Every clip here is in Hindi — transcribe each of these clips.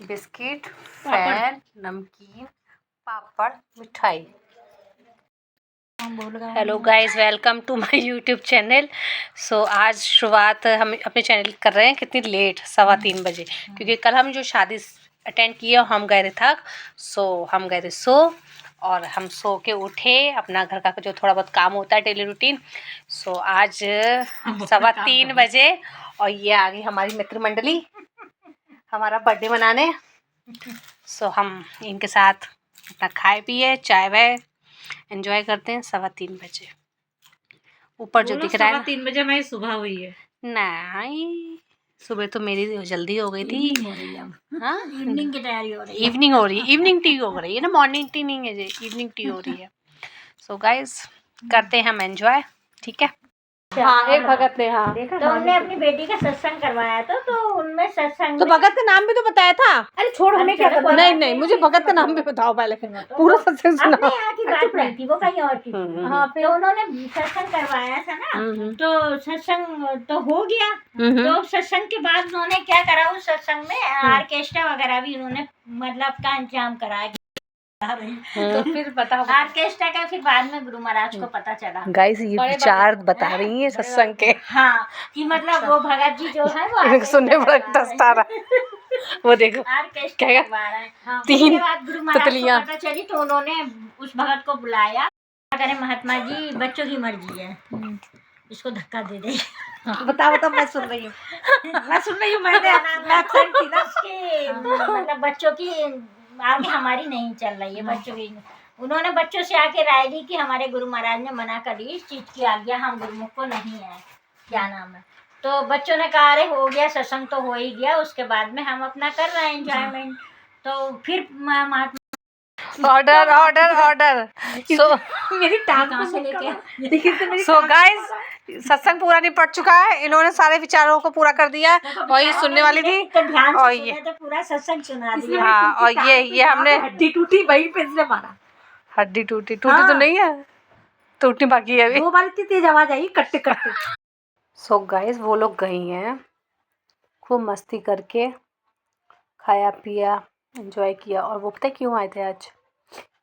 बिस्किट, फैन, नमकीन, पापड़, मिठाई। Hello guys, welcome to my YouTube channel. So आज शुरुआत हम अपने चैनल कर रहे हैं कितनी लेट, 3:15 बजे, क्योंकि कल हम जो शादी अटेंड किया हम गए थे थक। हम गए थे और हम सो के उठे, अपना घर का जो थोड़ा बहुत काम होता है डेली रूटीन। आज 3:15 बजे और ये आ गई हमारी मित्र मंडली हमारा बर्थडे मनाने। हम इनके साथ अपना खाए पिए, चाय वाय एंजॉय करते हैं। 3:15 बजे ऊपर जो दिख रहा है 3 बजे मेरी सुबह हुई है। नहीं, सुबह तो मेरी जल्दी हो गई थी। इवनिंग की तैयारी हो रही है। इवनिंग टी हो रही है ना, मॉर्निंग टी नहीं है, इवनिंग टी हो रही है। सो गाइस, करते हैं हम एंजॉय, ठीक है। हाँ, एक भगत ने तो हमने अपनी बेटी का सत्संग करवाया था, तो उनमें सत्संग तो भगत का नाम भी तो बताया था। अरे छोड़, हमें क्या पता। नहीं, मुझे भगत का नाम भी बताओ पहले, पूरा सत्संग सुना। अपने यहाँ की बात नहीं थी, वो कहीं और की थी। हाँ, फिर उन्होंने सत्संग करवाया था ना, तो सत्संग तो हो गया। तो सत्संग के बाद उन्होंने क्या करा, उस सत्संग में ऑर्केस्ट्रा वगैरह भी उन्होंने मतलब का इंतजाम कराया। तो फिर बताओ, ऑर्केस्ट्रा का फिर बाद में गुरु महाराज को पता चला। गाइस, ये विचार बता रही है सत्संग के। हाँ, कि मतलब वो भगत जी जो है वो सुनने बड़ा इंटरेस्ट आ रहा है। वो देखो ऑर्केस्ट्रा करवा रहा है। हाँ, उसके बाद गुरु महाराज को पता चली तो उन्होंने उस भगत को बुलाया। अरे महात्मा जी, बच्चों की मर्जी है, इसको धक्का दे दे। बता मैं सुन रही हूँ। मतलब बच्चों की आगे हमारी नहीं चल रही है, बच्चों की। उन्होंने बच्चों से आके राय दी कि हमारे गुरु महाराज ने मना कर दी इस चीज की आज्ञा हम गुरुमुख को नहीं है, क्या नाम है। तो बच्चों ने कहा अरे हो गया, सत्संग तो हो ही गया, उसके बाद में हम अपना कर रहे हैं एंजॉयमेंट। तो फिर महात्मा ऑर्डर। मेरी टांग कहाँ से लेके। गाइस, सत्संग पूरा निपट चुका है, इन्होंने सारे विचारों को पूरा कर दिया। और ये सुनने वाली थी, और ये तो पूरा सत्संग सुना दिया। हाँ, और ये हमने हड्डी टूटी वहीं पे इसने मारा। हड्डी टूटी तो नहीं है, टूटनी बाकी है अभी। 2 बार इतनी तेज आवाज आई, कट्टे। गाइस, वो लोग गई हैं, खूब मस्ती करके खाया पिया एंजॉय किया। और वो पता है क्यों आए थे आज?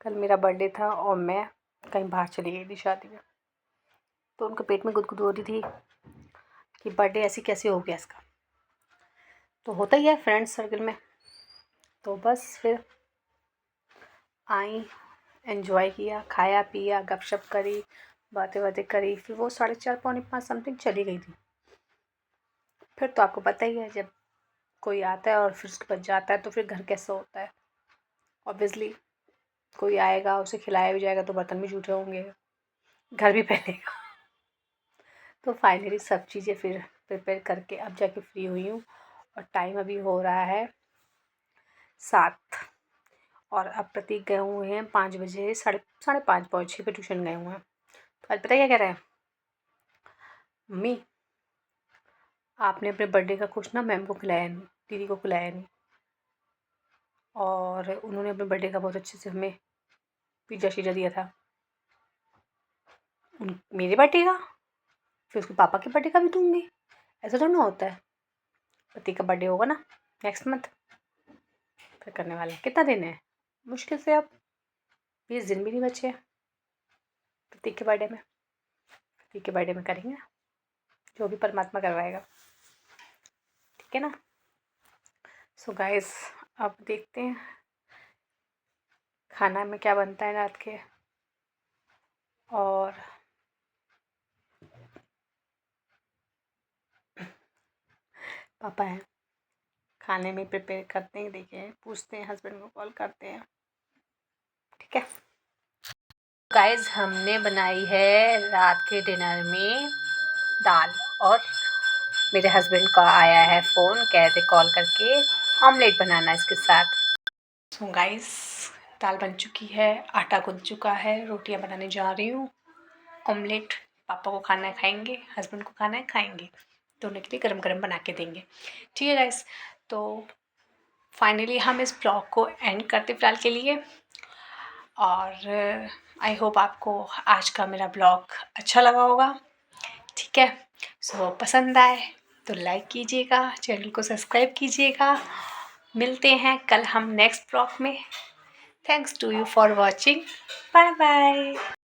कल मेरा बर्थडे था और मैं कहीं बाहर चली गई थी शादी में, तो उनके पेट में गुदगुद हो रही थी कि बर्थडे ऐसी कैसे हो गया इसका। तो होता ही है फ्रेंड्स सर्कल में। तो बस फिर आई, एंजॉय किया, खाया पिया, गपशप करी, बातें करी। फिर वो 4:30 5:45 समथिंग चली गई थी। फिर तो आपको पता ही है, जब कोई आता है और फिर उसके बाद जाता है तो फिर घर कैसा होता है। ऑब्वियसली कोई आएगा, उसे खिलाया भी जाएगा तो बर्तन भी जूठे होंगे, घर भी फैलेगा। तो फाइनली सब चीज़ें फिर प्रिपेयर करके अब जाके फ्री हुई हूँ। और टाइम अभी हो रहा है 7, और अब प्रतीक गए हुए हैं 5 बजे, 5:30 पौने 6 पे ट्यूशन गए हुए हैं। तो आज पता क्या कह रहे हैं, मम्मी आपने अपने बर्थडे का कुछ ना मैम को खिलाया नहीं, दीदी को खिलाया नहीं। और उन्होंने अपने बर्थडे का बहुत अच्छे से हमें पिज्ज़ा शीजा दिया था। मेरे बर्थडे का फिर उसके पापा के बर्थडे का भी दूँगी, ऐसा थोड़ा ना होता है। प्रतीक का बर्थडे होगा ना नेक्स्ट मंथ, फिर करने वाले हैं। कितना दिन है, मुश्किल से अब 20 दिन भी नहीं बचे प्रतीक के बर्थडे में। प्रतीक के बर्थडे में करेंगे जो भी परमात्मा करवाएगा, ठीक है ना। सो गाइस, अब देखते हैं खाना में क्या बनता है रात के। और पापा हैं, खाने में प्रिपेयर करते हैं, देखिए पूछते हैं, हस्बैंड को कॉल करते हैं, ठीक है। गाइस, हमने बनाई है रात के डिनर में दाल, और मेरे हस्बैंड का आया है फ़ोन, कहते कॉल करके ऑमलेट बनाना इसके साथ। सो गाइस, दाल बन चुकी है, आटा गूंथ चुका है, रोटियां बनाने जा रही हूँ। ऑमलेट पापा को खाना है खाएंगे, हस्बैंड को खाना है खाएंगे, दोनों के लिए गरम गरम बना के देंगे, ठीक है गाइस। तो फाइनली हम इस ब्लॉग को एंड करते फ़िलहाल के लिए। और आई होप आपको आज का मेरा ब्लॉग अच्छा लगा होगा, ठीक है। सो पसंद आए तो लाइक कीजिएगा, चैनल को सब्सक्राइब कीजिएगा। मिलते हैं कल हम नेक्स्ट ब्लॉग में। Thanks to you for watching. Bye bye.